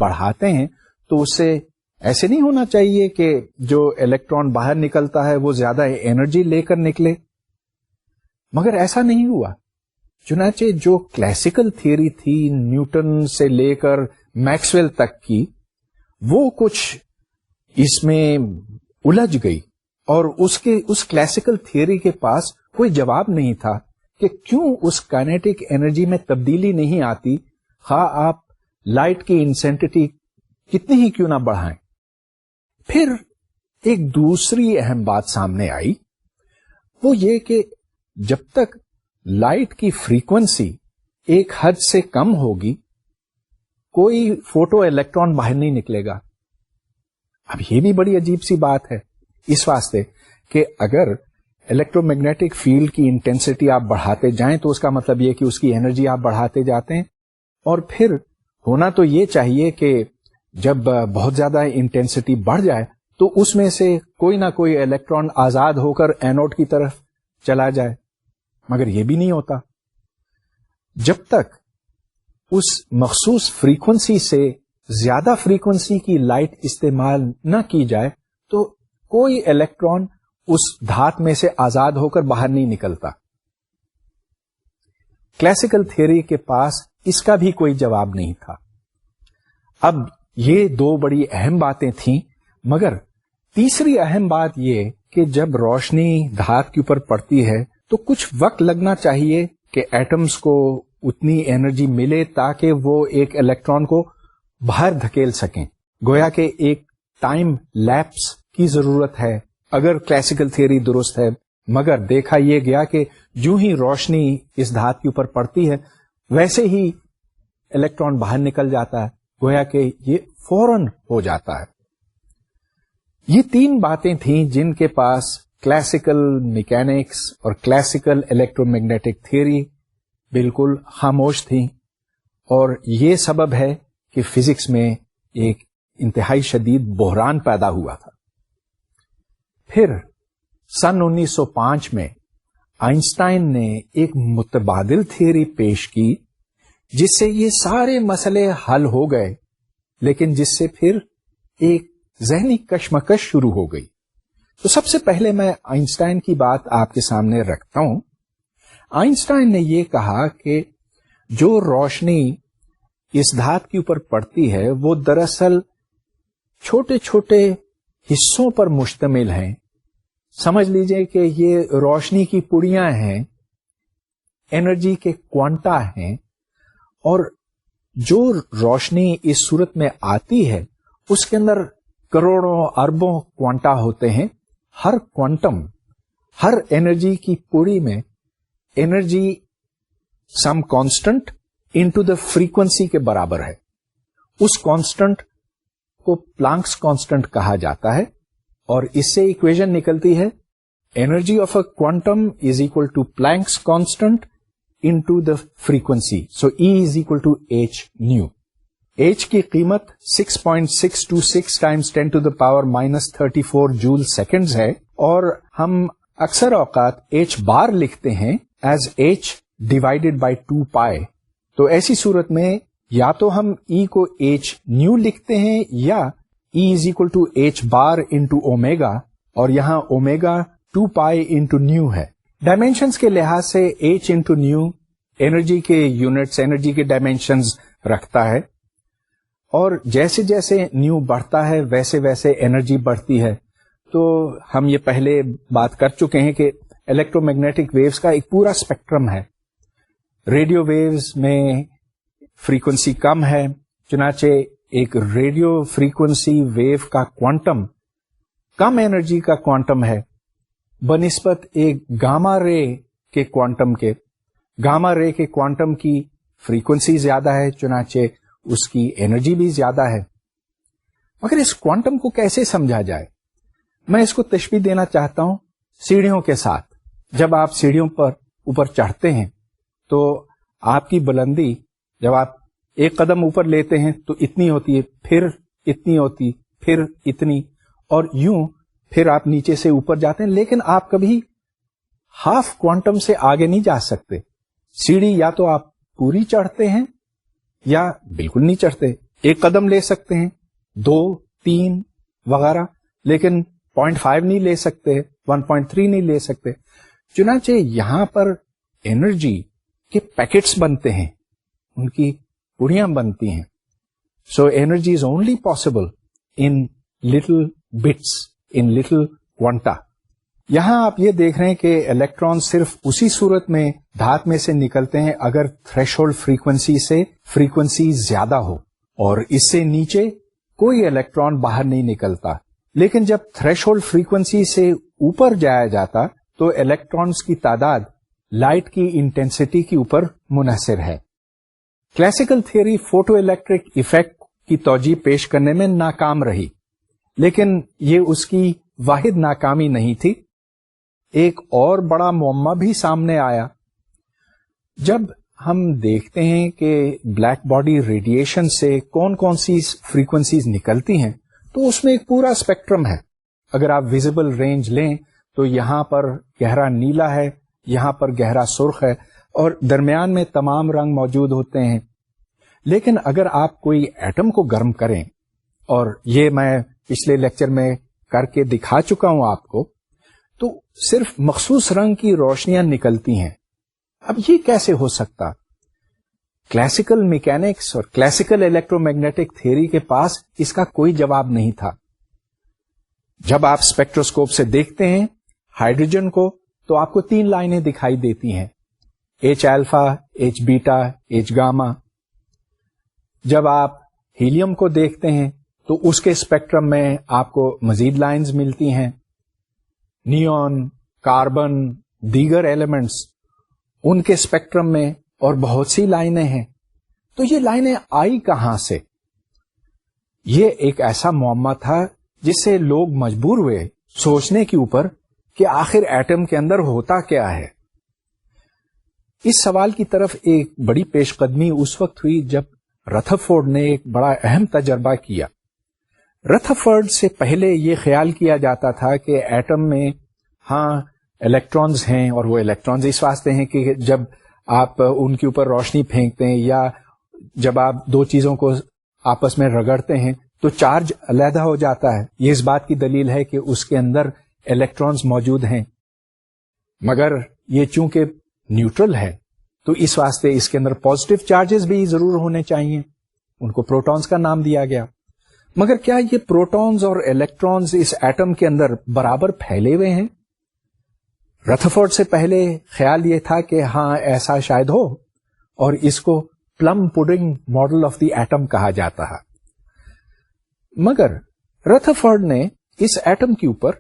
بڑھاتے ہیں تو اس سے ایسے نہیں ہونا چاہیے کہ جو الیکٹران باہر نکلتا ہے وہ زیادہ انرجی لے کر نکلے، مگر ایسا نہیں ہوا. چنانچہ جو کلاسیکل تھیوری تھی نیوٹن سے لے کر میکسویل تک کی، وہ کچھ اس میں الجھ گئی، اور اس کلاسیکل تھیوری کے پاس کوئی جواب نہیں تھا کہ کیوں اس کائنیٹک انرجی میں تبدیلی نہیں آتی، خواہ آپ لائٹ کی انٹینسٹی کتنی ہی کیوں نہ بڑھائیں. پھر ایک دوسری اہم بات سامنے آئی، وہ یہ کہ جب تک لائٹ کی فریکوینسی ایک حد سے کم ہوگی کوئی فوٹو الیکٹران باہر نہیں نکلے گا. اب یہ بھی بڑی عجیب سی بات ہے اس واسطے کہ اگر الیکٹرو میگنیٹک فیلڈ کی انٹینسٹی آپ بڑھاتے جائیں تو اس کا مطلب یہ کہ اس کی انرجی آپ بڑھاتے جاتے ہیں، اور پھر ہونا تو یہ چاہیے کہ جب بہت زیادہ انٹینسٹی بڑھ جائے تو اس میں سے کوئی نہ کوئی الیکٹران آزاد ہو کر اینوڈ کی طرف چلا جائے، مگر یہ بھی نہیں ہوتا. جب تک اس مخصوص فریکوینسی سے زیادہ فریکوینسی کی لائٹ استعمال نہ کی جائے تو کوئی الیکٹران اس دھات میں سے آزاد ہو کر باہر نہیں نکلتا. کلاسیکل تھیوری کے پاس اس کا بھی کوئی جواب نہیں تھا. اب یہ دو بڑی اہم باتیں تھیں، مگر تیسری اہم بات یہ کہ جب روشنی دھات کے اوپر پڑتی ہے تو کچھ وقت لگنا چاہیے کہ ایٹمز کو اتنی انرجی ملے تاکہ وہ ایک الیکٹران کو باہر دھکیل سکیں. گویا کہ ایک ٹائم لیپس کی ضرورت ہے اگر کلاسیکل تھیوری درست ہے، مگر دیکھا یہ گیا کہ جو ہی روشنی اس دھات کے اوپر پڑتی ہے ویسے ہی الیکٹران باہر نکل جاتا ہے، گویا کہ یہ فوراً ہو جاتا ہے. یہ تین باتیں تھیں جن کے پاس کلاسیکل میکینکس اور کلاسیکل الیکٹرو میگنیٹک تھیوری بالکل خاموش تھیں، اور یہ سبب ہے کہ فزکس میں ایک انتہائی شدید بحران پیدا ہوا تھا. پھر سن 1905 میں آئنسٹائن نے ایک متبادل تھیوری پیش کی جس سے یہ سارے مسئلے حل ہو گئے، لیکن جس سے پھر ایک ذہنی کشمکش شروع ہو گئی. تو سب سے پہلے میں آئنسٹائن کی بات آپ کے سامنے رکھتا ہوں. آئنسٹائن نے یہ کہا کہ جو روشنی اس دھات کے اوپر پڑتی ہے وہ دراصل چھوٹے چھوٹے حصوں پر مشتمل ہیں. سمجھ لیجئے کہ یہ روشنی کی پڑیاں ہیں، انرجی کے کوانٹا ہیں، اور جو روشنی اس صورت میں آتی ہے اس کے اندر کروڑوں اربوں کوانٹا ہوتے ہیں. ہر کوانٹم، ہر انرجی کی پوری میں energy some constant into the frequency کے برابر ہے. اس کانسٹنٹ کو پلانکس کانسٹنٹ کہا جاتا ہے، اور اس سے ایکویژن نکلتی ہے energy of a quantum is equal to Planck's constant into the frequency. So E is equal to H nu. H کی قیمت 6.626 ٹائمز 10 ٹو دا پاور -34 جول سیکنڈز ہے، اور ہم اکثر اوقات ایچ بار لکھتے ہیں ایز ایچ ڈیوائڈیڈ بائی 2 پائے. تو ایسی صورت میں یا تو ہم E کو ایچ نیو لکھتے ہیں یا E is equal to H bar into omega, اور یہاں اومیگا 2 پائے انٹو نیو ہے. ڈائمینشنز کے لحاظ سے ایچ انٹو نیو انرجی کے یونٹس، انرجی کے ڈائمینشنز رکھتا ہے، اور جیسے جیسے نیو بڑھتا ہے ویسے ویسے انرجی بڑھتی ہے. تو ہم یہ پہلے بات کر چکے ہیں کہ الیکٹرو میگنیٹک ویوز کا ایک پورا اسپیکٹرم ہے. ریڈیو ویوز میں فریکوینسی کم ہے، چنانچہ ایک ریڈیو فریکوینسی ویو کا کوانٹم کم انرجی کا کوانٹم ہے بنسبت ایک گاما رے کے کوانٹم کے. گاما رے کے کوانٹم کی فریکوینسی زیادہ ہے، چنانچہ اس کی انرجی بھی زیادہ ہے. مگر اس کوانٹم کو کیسے سمجھا جائے؟ میں اس کو تشبیہ دینا چاہتا ہوں سیڑھیوں کے ساتھ. جب آپ سیڑھیوں پر اوپر چڑھتے ہیں تو آپ کی بلندی جب آپ ایک قدم اوپر لیتے ہیں تو اتنی ہوتی ہے، پھر اتنی ہوتی، پھر اتنی، اور یوں پھر آپ نیچے سے اوپر جاتے ہیں، لیکن آپ کبھی ہاف کوانٹم سے آگے نہیں جا سکتے. سیڑھی یا تو آپ پوری چڑھتے ہیں یا بالکل نہیں چڑھتے. 1 قدم لے سکتے ہیں، 2، 3 وغیرہ، لیکن 0.5 نہیں لے سکتے، 1.3 نہیں لے سکتے. چنانچہ یہاں پر انرجی کے پیکٹس بنتے ہیں، ان کی پڑیاں بنتی ہیں. So energy is only possible in little bits, in little quanta. یہاں آپ یہ دیکھ رہے ہیں کہ الیکٹران صرف اسی صورت میں دھات میں سے نکلتے ہیں اگر تھریش ہولڈ فریکوینسی سے فریکوینسی زیادہ ہو، اور اس سے نیچے کوئی الیکٹران باہر نہیں نکلتا. لیکن جب تھریش ہولڈ فریکوینسی سے اوپر جایا جاتا تو الیکٹرانز کی تعداد لائٹ کی انٹینسٹی کے اوپر منحصر ہے. Classical theory photoelectric effect کی توجیہ پیش کرنے میں ناکام رہی، لیکن یہ اس کی واحد ناکامی نہیں تھی. ایک اور بڑا معمہ بھی سامنے آیا. جب ہم دیکھتے ہیں کہ بلیک باڈی ریڈیشن سے کون کون سی فریکوینسیز نکلتی ہیں تو اس میں ایک پورا اسپیکٹرم ہے. اگر آپ ویزیبل رینج لیں تو یہاں پر گہرا نیلا ہے، یہاں پر گہرا سرخ ہے، اور درمیان میں تمام رنگ موجود ہوتے ہیں. لیکن اگر آپ کوئی ایٹم کو گرم کریں، اور یہ میں پچھلے لیکچر میں کر کے دکھا چکا ہوں آپ کو، تو صرف مخصوص رنگ کی روشنیاں نکلتی ہیں. اب یہ کیسے ہو سکتا؟ کلاسیکل میکینکس اور کلاسیکل الیکٹرو میگنیٹک تھیوری کے پاس اس کا کوئی جواب نہیں تھا. جب آپ اسپیکٹروسکوپ سے دیکھتے ہیں ہائیڈروجن کو تو آپ کو 3 لائنیں دکھائی دیتی ہیں، ایچ الفا، ایچ بیٹا، ایچ گاما. جب آپ ہیلیم کو دیکھتے ہیں تو اس کے اسپیکٹرم میں آپ کو مزید لائنز ملتی ہیں. نیون، کاربن، دیگر ایلیمنٹس، ان کے اسپیکٹرم میں اور بہت سی لائنیں ہیں. تو یہ لائنیں آئی کہاں سے؟ یہ ایک ایسا معمہ تھا جس سے لوگ مجبور ہوئے سوچنے کے اوپر کہ آخر ایٹم کے اندر ہوتا کیا ہے. اس سوال کی طرف ایک بڑی پیش قدمی اس وقت ہوئی جب رتھرفورڈ نے ایک بڑا اہم تجربہ کیا. رتھرفورڈ سے پہلے یہ خیال کیا جاتا تھا کہ ایٹم میں ہاں الیکٹرانز ہیں، اور وہ الیکٹرانز اس واسطے ہیں کہ جب آپ ان کے اوپر روشنی پھینکتے ہیں یا جب آپ 2 چیزوں کو آپس میں رگڑتے ہیں تو چارج علیحدہ ہو جاتا ہے. یہ اس بات کی دلیل ہے کہ اس کے اندر الیکٹرانز موجود ہیں. مگر یہ چونکہ نیوٹرل ہے تو اس واسطے اس کے اندر پازیٹیو چارجز بھی ضرور ہونے چاہیے، ان کو پروٹونز کا نام دیا گیا. مگر کیا یہ پروٹونز اور الیکٹرانز اس ایٹم کے اندر برابر پھیلے ہوئے ہیں؟ رتھرفورڈ سے پہلے خیال یہ تھا کہ ہاں ایسا شاید ہو، اور اس کو plum pudding model of the atom کہا جاتا ہے. مگر رتھرفورڈ نے اس ایٹم کے اوپر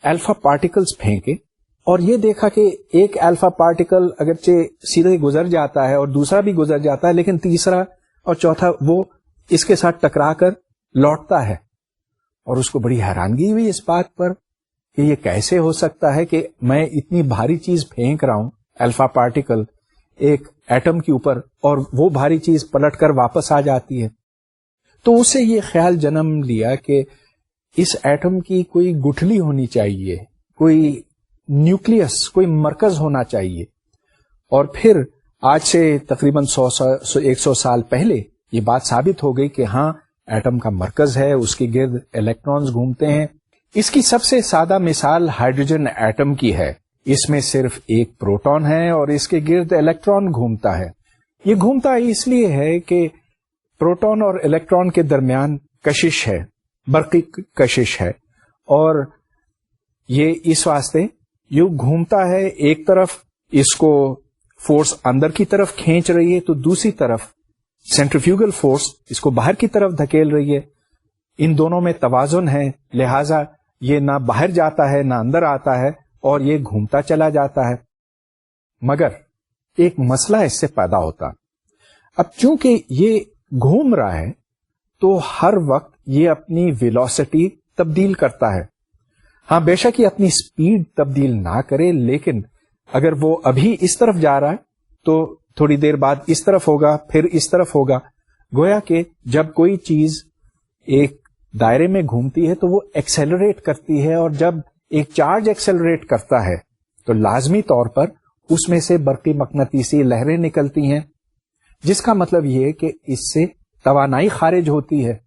الفا پارٹیکلز پھینکے اور یہ دیکھا کہ ایک الفا پارٹیکل اگرچہ سیدھے گزر جاتا ہے اور دوسرا بھی گزر جاتا ہے، لیکن تیسرا اور چوتھا وہ اس کے ساتھ ٹکرا کر لوٹتا ہے. اور اس کو بڑی حیرانگی ہوئی اس بات پر کہ یہ کیسے ہو سکتا ہے کہ میں اتنی بھاری چیز پھینک رہا ہوں، الفا پارٹیکل، ایک ایٹم کے اوپر، اور وہ بھاری چیز پلٹ کر واپس آ جاتی ہے. تو اسے یہ خیال جنم لیا کہ اس ایٹم کی کوئی گٹھلی ہونی چاہیے، کوئی نیوکلیس، کوئی مرکز ہونا چاہیے. اور پھر آج سے تقریباً 100 سال پہلے یہ بات ثابت ہو گئی کہ ہاں ایٹم کا مرکز ہے، اس کے گرد الیکٹرانز گھومتے ہیں. اس کی سب سے سادہ مثال ہائیڈروجن ایٹم کی ہے. اس میں صرف ایک پروٹون ہے اور اس کے گرد الیکٹران گھومتا ہے. یہ گھومتا اس لیے ہے کہ پروٹون اور الیکٹران کے درمیان کشش ہے، برقی کشش ہے، اور یہ اس واسطے یوں گھومتا ہے. ایک طرف اس کو فورس اندر کی طرف کھینچ رہی ہے تو دوسری طرف سینٹریفیوگل فورس اس کو باہر کی طرف دھکیل رہی ہے. ان دونوں میں توازن ہے، لہذا یہ نہ باہر جاتا ہے نہ اندر آتا ہے اور یہ گھومتا چلا جاتا ہے. مگر ایک مسئلہ اس سے پیدا ہوتا. اب چونکہ یہ گھوم رہا ہے تو ہر وقت یہ اپنی ویلوسٹی تبدیل کرتا ہے. ہاں بے شک یہ اپنی سپیڈ تبدیل نہ کرے، لیکن اگر وہ ابھی اس طرف جا رہا ہے تو تھوڑی دیر بعد اس طرف ہوگا، پھر اس طرف ہوگا. گویا کہ جب کوئی چیز ایک دائرے میں گھومتی ہے تو وہ ایکسیلریٹ کرتی ہے، اور جب ایک چارج ایکسیلریٹ کرتا ہے تو لازمی طور پر اس میں سے برقی مقناطیسی لہریں نکلتی ہیں، جس کا مطلب یہ کہ اس سے توانائی خارج ہوتی ہے